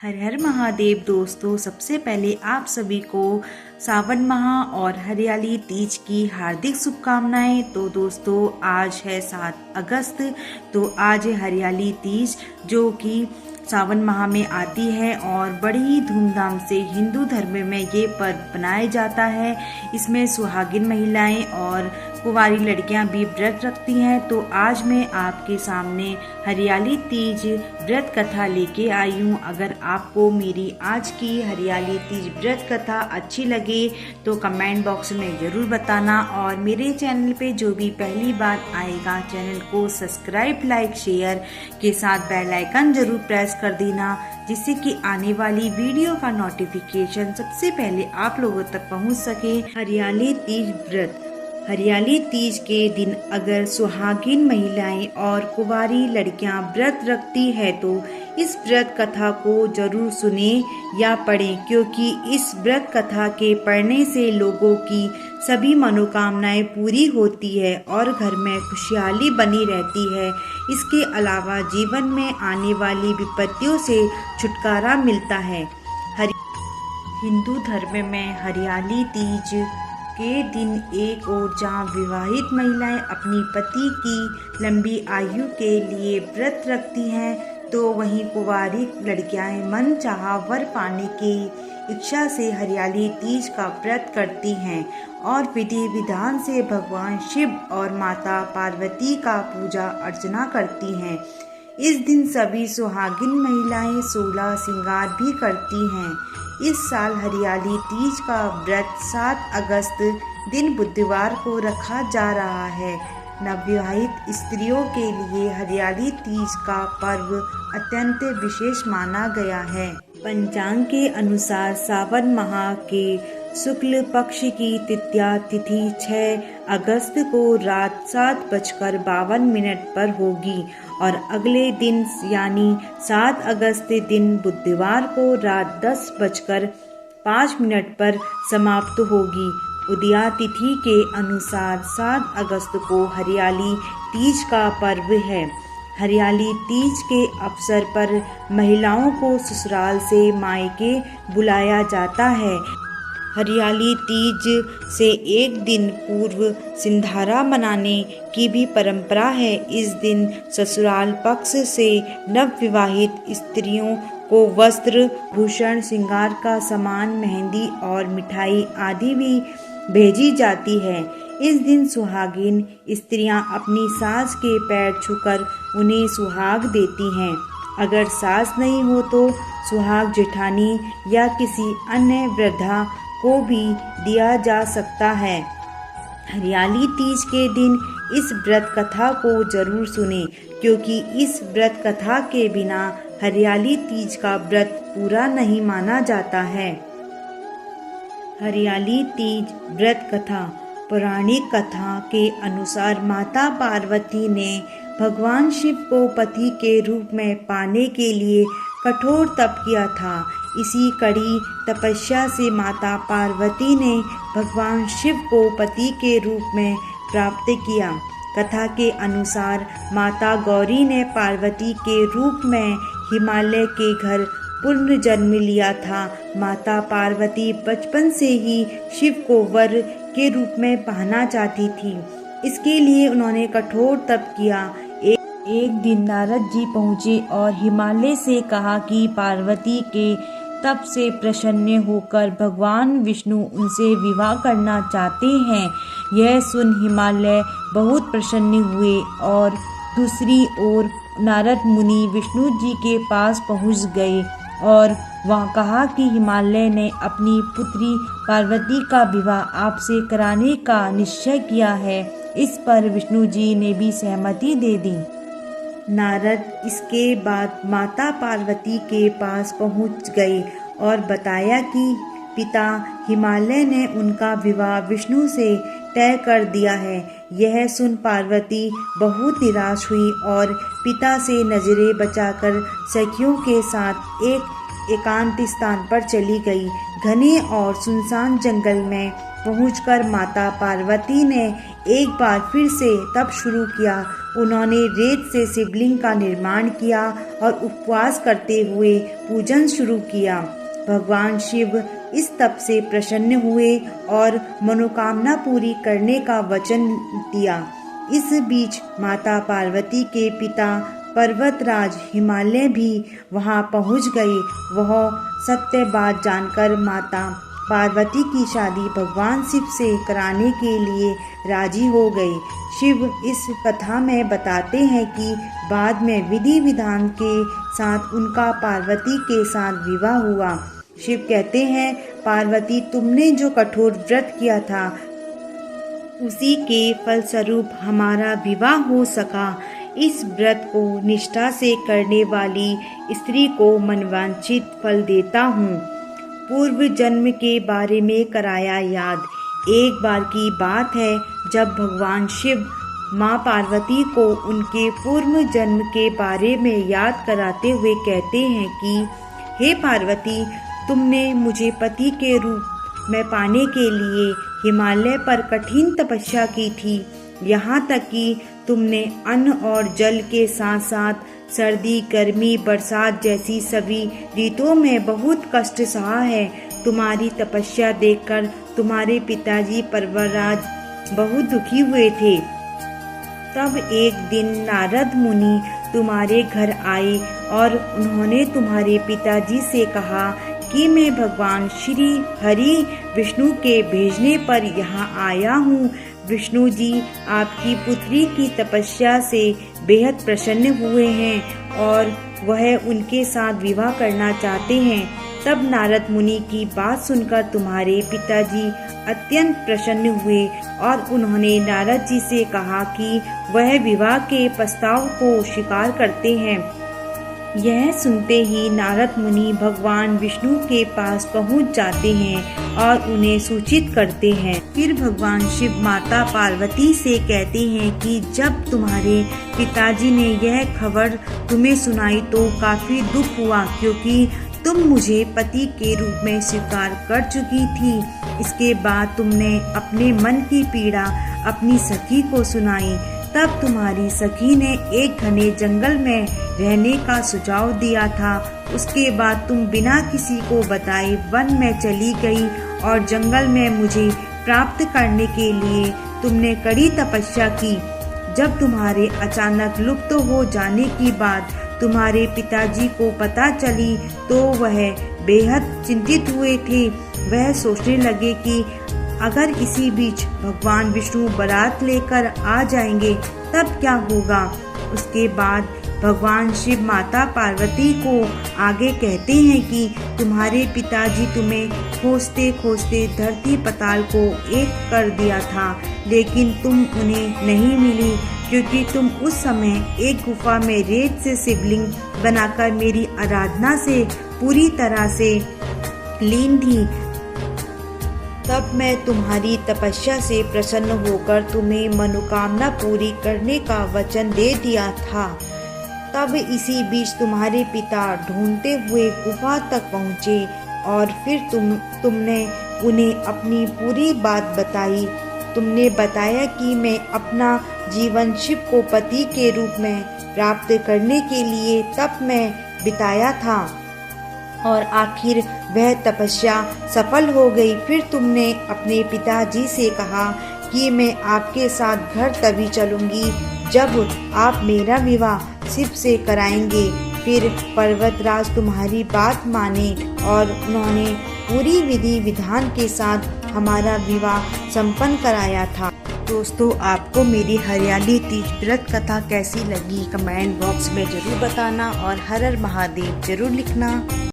हर हर महादेव दोस्तों, सबसे पहले आप सभी को सावन माह और हरियाली तीज की हार्दिक शुभकामनाएं। तो दोस्तों, आज है 7 अगस्त। तो आज है हरियाली तीज, जो कि सावन माह में आती है और बड़ी ही धूमधाम से हिंदू धर्म में ये पर्व मनाया जाता है। इसमें सुहागिन महिलाएं और कुंवारी लड़कियां भी व्रत रखती हैं। तो आज मैं आपके सामने हरियाली तीज व्रत कथा लेके आई हूँ। अगर आपको मेरी आज की हरियाली तीज व्रत कथा अच्छी लगे तो कमेंट बॉक्स में ज़रूर बताना, और मेरे चैनल पे जो भी पहली बार आएगा चैनल को सब्सक्राइब, लाइक, शेयर के साथ बेल आइकन जरूर प्रेस कर देना, जिससे कि आने वाली वीडियो का नोटिफिकेशन सबसे पहले आप लोगों तक पहुंच सके। हरियाली तीज व्रत। हरियाली तीज के दिन अगर सुहागिन महिलाएं और कुंवारी लड़कियां व्रत रखती है तो इस व्रत कथा को जरूर सुने या पढ़ें, क्योंकि इस व्रत कथा के पढ़ने से लोगों की सभी मनोकामनाएं पूरी होती है और घर में खुशहाली बनी रहती है। इसके अलावा जीवन में आने वाली विपत्तियों से छुटकारा मिलता है। हिंदू धर्म में हरियाली तीज के दिन एक और जहाँ विवाहित महिलाएं अपनी पति की लंबी आयु के लिए व्रत रखती हैं, तो वहीं कुंवारी लड़कियां मनचाहा वर पाने की इच्छा से हरियाली तीज का व्रत करती हैं और विधि विधान से भगवान शिव और माता पार्वती का पूजा अर्चना करती हैं। इस दिन सभी सुहागिन महिलाएं 16 श्रृंगार भी करती हैं। इस साल हरियाली तीज का व्रत 7 अगस्त दिन बुधवार को रखा जा रहा है। नवविवाहित स्त्रियों के लिए हरियाली तीज का पर्व अत्यंत विशेष माना गया है। पंचांग के अनुसार सावन माह के शुक्ल पक्ष की तृतीया तिथि 6 अगस्त को रात 7:52 पर होगी और अगले दिन यानी 7 अगस्त दिन बुधवार को रात 10:05 पर समाप्त होगी। उदया तिथि के अनुसार 7 अगस्त को हरियाली तीज का पर्व है। हरियाली तीज के अवसर पर महिलाओं को ससुराल से मायके बुलाया जाता है। हरियाली तीज से एक दिन पूर्व सिंधारा मनाने की भी परंपरा है। इस दिन ससुराल पक्ष से नवविवाहित स्त्रियों को वस्त्र, भूषण, श्रृंगार का सामान, मेहंदी और मिठाई आदि भी भेजी जाती है। इस दिन सुहागिन स्त्रियां अपनी सास के पैर छूकर उन्हें सुहाग देती हैं। अगर सास नहीं हो तो सुहाग जेठानी या किसी अन्य वृद्धा को भी दिया जा सकता है। हरियाली तीज के दिन इस व्रत कथा को जरूर सुने, क्योंकि इस व्रत कथा के बिना हरियाली तीज का व्रत पूरा नहीं माना जाता है। हरियाली तीज व्रत कथा। पौराणिक कथा के अनुसार माता पार्वती ने भगवान शिव को पति के रूप में पाने के लिए कठोर तप किया था। इसी कड़ी तपस्या से माता पार्वती ने भगवान शिव को पति के रूप में प्राप्त किया। कथा के अनुसार माता गौरी ने पार्वती के रूप में हिमालय के घर पुनर्जन्म लिया था। माता पार्वती बचपन से ही शिव को वर के रूप में पाना चाहती थी। इसके लिए उन्होंने कठोर तप किया। एक दिन नारद जी पहुँचे और हिमालय से कहा कि पार्वती के तप से प्रसन्न होकर भगवान विष्णु उनसे विवाह करना चाहते हैं। यह सुन हिमालय बहुत प्रसन्न हुए और दूसरी ओर नारद मुनि विष्णु जी के पास पहुंच गए और वहाँ कहा कि हिमालय ने अपनी पुत्री पार्वती का विवाह आपसे कराने का निश्चय किया है। इस पर विष्णु जी ने भी सहमति दे दी। नारद इसके बाद माता पार्वती के पास पहुंच गए और बताया कि पिता हिमालय ने उनका विवाह विष्णु से तय कर दिया है। यह सुन पार्वती बहुत निराश हुई और पिता से नजरें बचाकर सखियों के साथ एकांत स्थान पर चली गई। घने और सुनसान जंगल में पहुंचकर माता पार्वती ने एक बार फिर से तप शुरू किया। उन्होंने रेत से शिवलिंग का निर्माण किया और उपवास करते हुए पूजन शुरू किया। भगवान शिव इस तप से प्रसन्न हुए और मनोकामना पूरी करने का वचन दिया। इस बीच माता पार्वती के पिता पर्वतराज हिमालय भी वहां पहुंच गए। वह सत्य बात जानकर माता पार्वती की शादी भगवान शिव से कराने के लिए राजी हो गए। शिव इस कथा में बताते हैं कि बाद में विधि विधान के साथ उनका पार्वती के साथ विवाह हुआ। शिव कहते हैं, पार्वती, तुमने जो कठोर व्रत किया था उसी के फलस्वरूप हमारा विवाह हो सका। इस व्रत को निष्ठा से करने वाली स्त्री को मनवांछित फल देता हूँ। पूर्व जन्म के बारे में कराया याद। एक बार की बात है जब भगवान शिव माँ पार्वती को उनके पूर्व जन्म के बारे में याद कराते हुए कहते हैं कि हे पार्वती, तुमने मुझे पति के रूप में पाने के लिए हिमालय पर कठिन तपस्या की थी। यहाँ तक कि तुमने अन्न और जल के साथ साथ सर्दी, गर्मी, बरसात जैसी सभी ऋतुओं में बहुत कष्ट सहा है। तुम्हारी तपस्या देखकर तुम्हारे पिताजी पर्वतराज बहुत दुखी हुए थे। तब एक दिन नारद मुनि तुम्हारे घर आए और उन्होंने तुम्हारे पिताजी से कहा कि मैं भगवान श्री हरि विष्णु के भेजने पर यहाँ आया हूँ। विष्णु जी आपकी पुत्री की तपस्या से बेहद प्रसन्न हुए हैं और वह उनके साथ विवाह करना चाहते हैं। तब नारद मुनि की बात सुनकर तुम्हारे पिताजी अत्यंत प्रसन्न हुए और उन्होंने नारद जी से कहा कि वह विवाह के प्रस्ताव को स्वीकार करते हैं। यह सुनते ही नारद मुनि भगवान विष्णु के पास पहुंच जाते हैं और उन्हें सूचित करते हैं। फिर भगवान शिव माता पार्वती से कहते हैं कि जब तुम्हारे पिताजी ने यह खबर तुम्हें सुनाई तो काफी दुख हुआ, क्योंकि तुम मुझे पति के रूप में स्वीकार कर चुकी थी। इसके बाद तुमने अपने मन की पीड़ा अपनी सखी को सुनाई। तब तुम्हारी सखी ने एक घने जंगल में रहने का सुझाव दिया था। उसके बाद तुम बिना किसी को बताए वन में चली गई और जंगल में मुझे प्राप्त करने के लिए तुमने कड़ी तपस्या की। जब तुम्हारे अचानक लुप्त हो जाने की बात तुम्हारे पिताजी को पता चली तो वह बेहद चिंतित हुए थे। वह सोचने लगे कि अगर इसी बीच भगवान विष्णु बारात लेकर आ जाएंगे तब क्या होगा। उसके बाद भगवान शिव माता पार्वती को आगे कहते हैं कि तुम्हारे पिताजी तुम्हें खोजते खोजते धरती पताल को एक कर दिया था, लेकिन तुम उन्हें नहीं मिली, क्योंकि तुम उस समय एक गुफा में रेत से शिवलिंग बनाकर मेरी आराधना से पूरी तरह से लीन थी। तब मैं तुम्हारी तपस्या से प्रसन्न होकर तुम्हें मनोकामना पूरी करने का वचन दे दिया था। तब इसी बीच तुम्हारे पिता ढूंढते हुए गुफा तक पहुँचे और फिर तुमने उन्हें अपनी पूरी बात बताई। तुमने बताया कि मैं अपना जीवन शिव को पति के रूप में प्राप्त करने के लिए तप में बिताया था और आखिर वह तपस्या सफल हो गई। फिर तुमने अपने पिताजी से कहा कि मैं आपके साथ घर तभी चलूंगी जब आप मेरा विवाह शिव से कराएंगे। फिर पर्वतराज तुम्हारी बात माने और उन्होंने पूरी विधि विधान के साथ हमारा विवाह संपन्न कराया था। दोस्तों, आपको मेरी हरियाली तीज व्रत कथा कैसी लगी कमेंट बॉक्स में जरूर बताना और हर हर महादेव जरूर लिखना।